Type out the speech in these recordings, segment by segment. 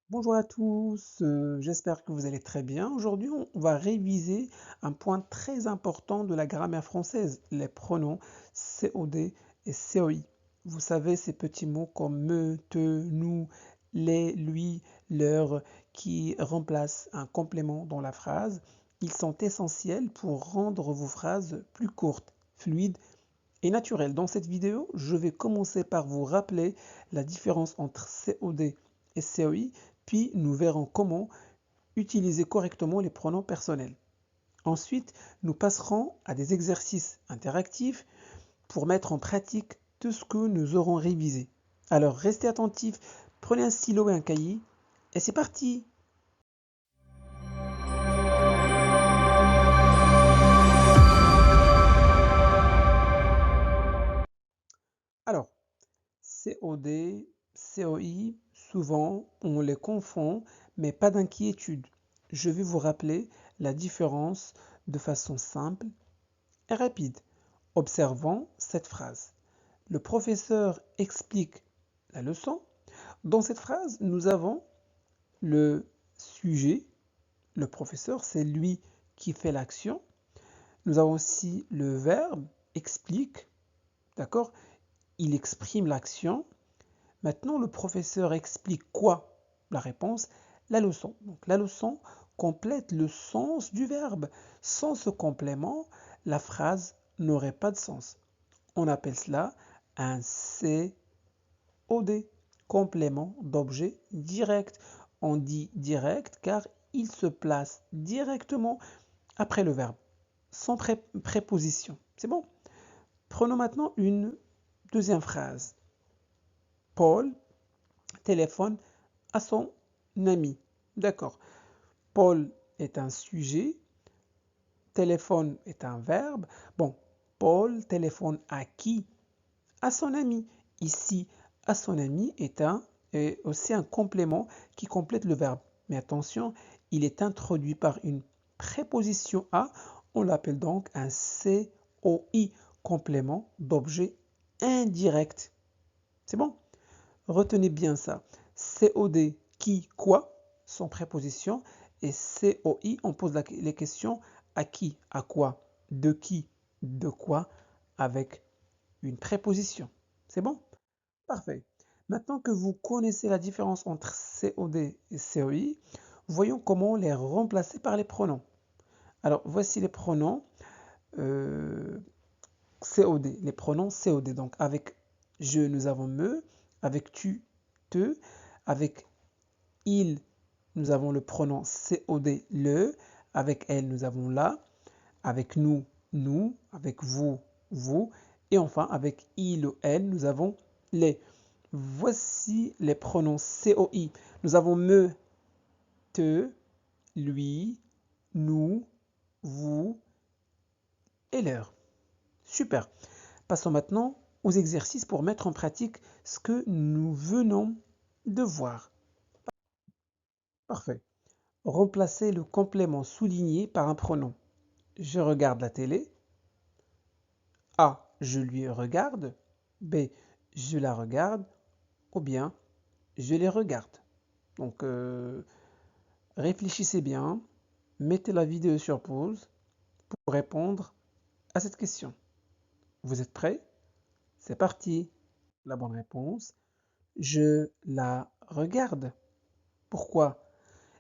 Bonjour à tous, j'espère que vous allez très bien. Aujourd'hui, on va réviser un point très important de la grammaire française, les pronoms COD et COI. Vous savez, ces petits mots comme me, te, nous, les, lui, leur, qui remplacent un complément dans la phrase. Ils sont essentiels pour rendre vos phrases plus courtes, fluides et naturelles. Dans cette vidéo, je vais commencer par vous rappeler la différence entre COD et COI, puis nous verrons comment utiliser correctement les pronoms personnels. Ensuite, nous passerons à des exercices interactifs pour mettre en pratique tout ce que nous aurons révisé. Alors restez attentifs, prenez un stylo et un cahier, et c'est parti! Alors, COD, COI, souvent on les confond, mais pas d'inquiétude. Je vais vous rappeler la différence de façon simple et rapide. Observons cette phrase. Le professeur explique la leçon. Dans cette phrase, nous avons le sujet. Le professeur, c'est lui qui fait l'action. Nous avons aussi le verbe explique. D'accord? Il exprime l'action. Maintenant, le professeur explique quoi? La réponse, la leçon. Donc la leçon complète le sens du verbe. Sans ce complément, la phrase n'aurait pas de sens. On appelle cela un COD, complément d'objet direct. On dit direct car il se place directement après le verbe, sans préposition. C'est bon? Prenons maintenant une deuxième phrase. Paul téléphone à son ami. D'accord. Paul est un sujet, téléphone est un verbe. Bon, Paul téléphone à qui? À son ami. Ici, à son ami est aussi un complément qui complète le verbe. Mais attention, il est introduit par une préposition à. On l'appelle donc un COI, complément d'objet indirect. C'est bon? Retenez bien ça. COD, qui, quoi, sont prépositions. Et COI, on pose les questions à qui, à quoi, de quoi, avec une préposition. C'est bon? Parfait. Maintenant que vous connaissez la différence entre COD et COI, voyons comment les remplacer par les pronoms. Alors, voici les pronoms COD, les pronoms COD. Donc, avec je, nous avons me, avec tu, te, avec il, nous avons le pronom COD, le, avec elle, nous avons la, avec nous, nous, avec vous, vous, et enfin avec il ou elle, nous avons les. Voici les pronoms COI. Nous avons me, te, lui, nous, vous et leur. Super. Passons maintenant aux exercices pour mettre en pratique ce que nous venons de voir. Parfait. Remplacez le complément souligné par un pronom. Je regarde la télé. A. Je lui regarde. B. Je la regarde. Ou bien, je les regarde. Donc, réfléchissez bien. Mettez la vidéo sur pause pour répondre à cette question. Vous êtes prêts? C'est parti. La bonne réponse. Je la regarde. Pourquoi?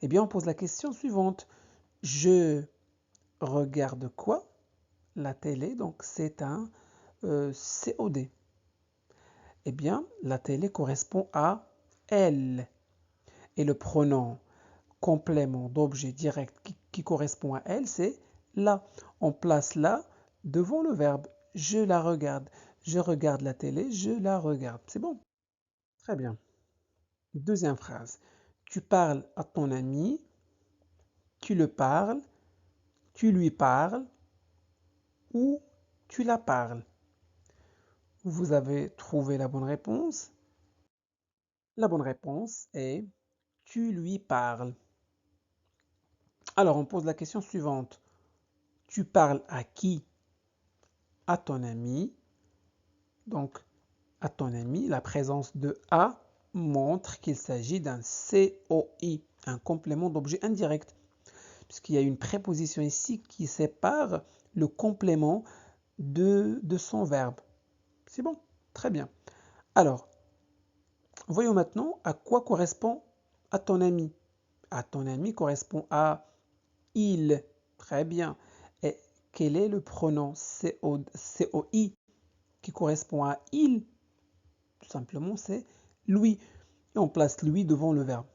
Eh bien, on pose la question suivante. Je regarde quoi? La télé, donc c'est un COD. Eh bien, la télé correspond à elle. Et le pronom complément d'objet direct qui correspond à elle, c'est la. On place la devant le verbe. Je la regarde. Je regarde la télé, je la regarde. C'est bon? Très bien. Deuxième phrase. Tu parles à ton ami, tu le parles, tu lui parles ou tu la parles. Vous avez trouvé la bonne réponse? La bonne réponse est tu lui parles. Alors on pose la question suivante. Tu parles à qui? À ton ami. Donc à ton ami, la présence de à montre qu'il s'agit d'un COI, un complément d'objet indirect, puisqu'il y a une préposition ici qui sépare le complément de son verbe. C'est bon? Très bien. Alors, voyons maintenant à quoi correspond à ton ami. À ton ami correspond à il. Très bien. Et quel est le pronom COI qui correspond à il? Tout simplement, c'est lui. Et on place lui devant le verbe.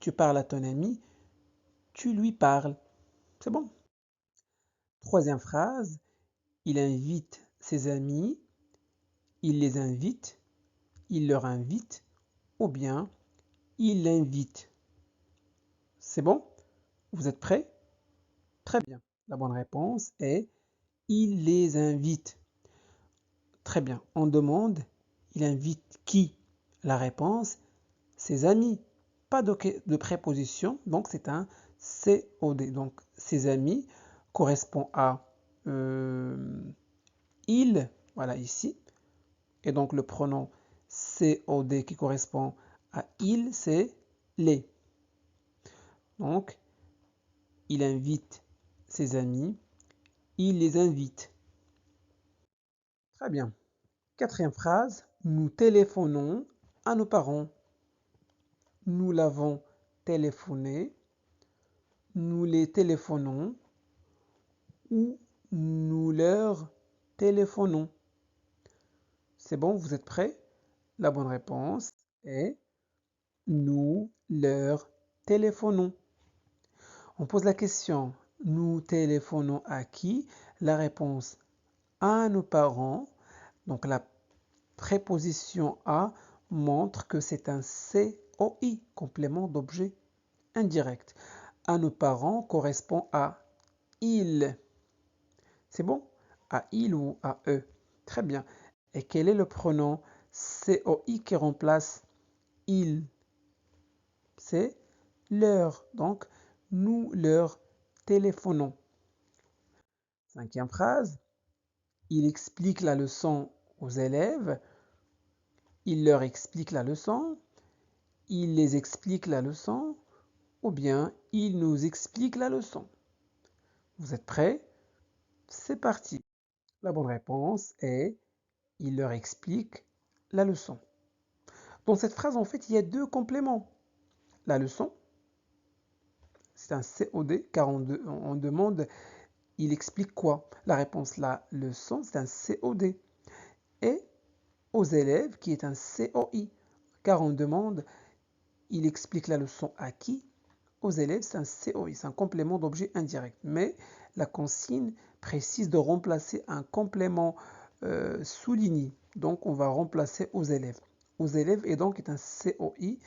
Tu parles à ton ami, tu lui parles. C'est bon. Troisième phrase, il invite ses amis, il les invite, il leur invite, ou bien il l'invite. C'est bon? Vous êtes prêts? Très bien. La bonne réponse est il les invite. Très bien. On demande, il invite qui? La réponse, ses amis. Pas de préposition, donc c'est un COD. Donc ses amis correspond à il, voilà ici. Et donc le pronom COD qui correspond à il, c'est les. Donc, il invite ses amis, il les invite. Très bien. Quatrième phrase, nous téléphonons à nos parents. Nous l'avons téléphoné, nous les téléphonons ou nous leur téléphonons. C'est bon, vous êtes prêts? La bonne réponse est nous leur téléphonons. On pose la question, nous téléphonons à qui? La réponse, à nos parents. Donc la préposition à montre que c'est un COI, complément d'objet indirect. À nos parents correspond à il. C'est bon? À il ou à eux. Très bien. Et quel est le pronom COI qui remplace il? C'est leur. Donc, nous leur téléphonons. Cinquième phrase. Il explique la leçon aux élèves. Il leur explique la leçon. Il les explique la leçon. Ou bien, il nous explique la leçon. Vous êtes prêts? C'est parti. La bonne réponse est il leur explique la leçon. Dans cette phrase, en fait, il y a deux compléments. La leçon, c'est un COD, car on demande il explique quoi? La réponse, la leçon, c'est un COD. Et aux élèves, qui est un COI, car on demande il explique la leçon à qui? Aux élèves, c'est un COI, c'est un complément d'objet indirect. Mais la consigne précise de remplacer un complément souligné. Donc, on va remplacer aux élèves. Aux élèves et donc est un COI,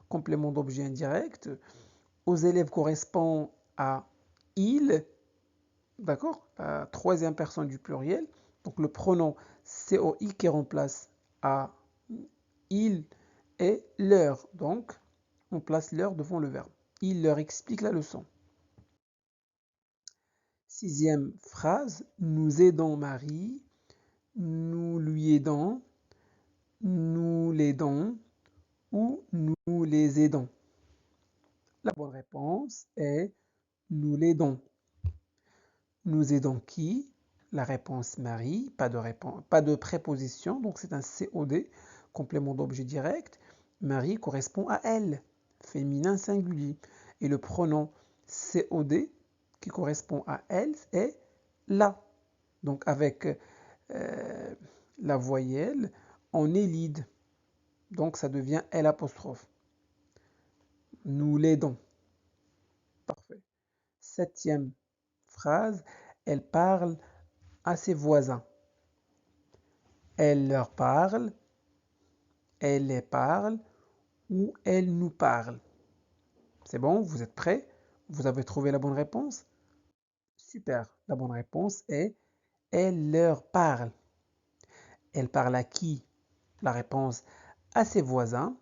complément d'objet indirect. Aux élèves correspond à il, d'accord? La troisième personne du pluriel. Donc, le pronom COI qui remplace à il et leur. Donc, on place leur devant le verbe. Il leur explique la leçon. Sixième phrase, nous aidons Marie, nous lui aidons, nous l'aidons ou nous les aidons. La bonne réponse est nous l'aidons. Nous aidons qui? La réponse Marie, pas de préposition, donc c'est un COD, complément d'objet direct. Marie correspond à elle, féminin singulier. Et le pronom COD qui correspond à elle est la. Donc avec la voyelle, on élide. Donc ça devient L apostrophe. Nous l'aidons. Parfait. Septième phrase, elle parle à ses voisins. Elle leur parle, elle les parle ou elle nous parle. C'est bon, vous êtes prêts? Vous avez trouvé la bonne réponse? Super, la bonne réponse est elle leur parle. Elle parle à qui? La réponse à ses voisins.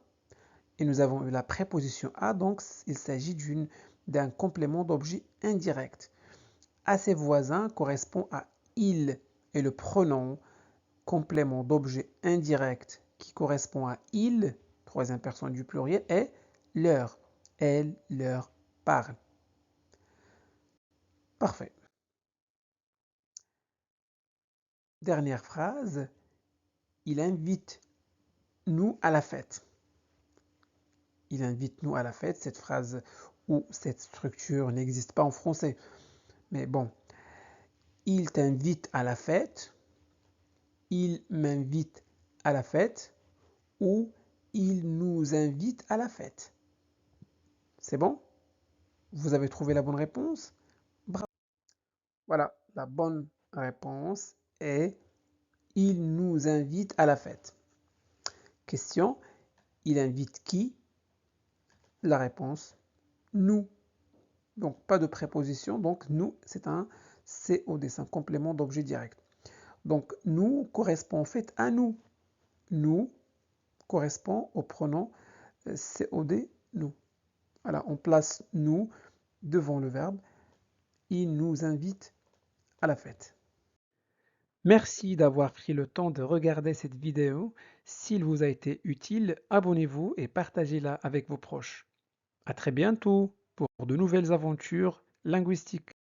Et nous avons eu la préposition à, donc il s'agit d'un complément d'objet indirect. À ses voisins correspond à il et le pronom complément d'objet indirect qui correspond à il troisième personne du pluriel est leur. Elle leur parle. Parfait. Dernière phrase, il invite nous à la fête. Il invite nous à la fête. Cette phrase ou cette structure n'existe pas en français. Mais bon, il t'invite à la fête, il m'invite à la fête ou il nous invite à la fête. C'est bon? Vous avez trouvé la bonne réponse? Bravo. Voilà, la bonne réponse est il nous invite à la fête. Question, il invite qui? La réponse, nous. Donc pas de préposition, donc nous, c'est un COD, c'est un complément d'objet direct. Donc nous correspond en fait à nous. Nous correspond au pronom COD, nous. Voilà, on place nous devant le verbe. Il nous invite à la fête. Merci d'avoir pris le temps de regarder cette vidéo. S'il vous a été utile, abonnez-vous et partagez-la avec vos proches. À très bientôt pour de nouvelles aventures linguistiques.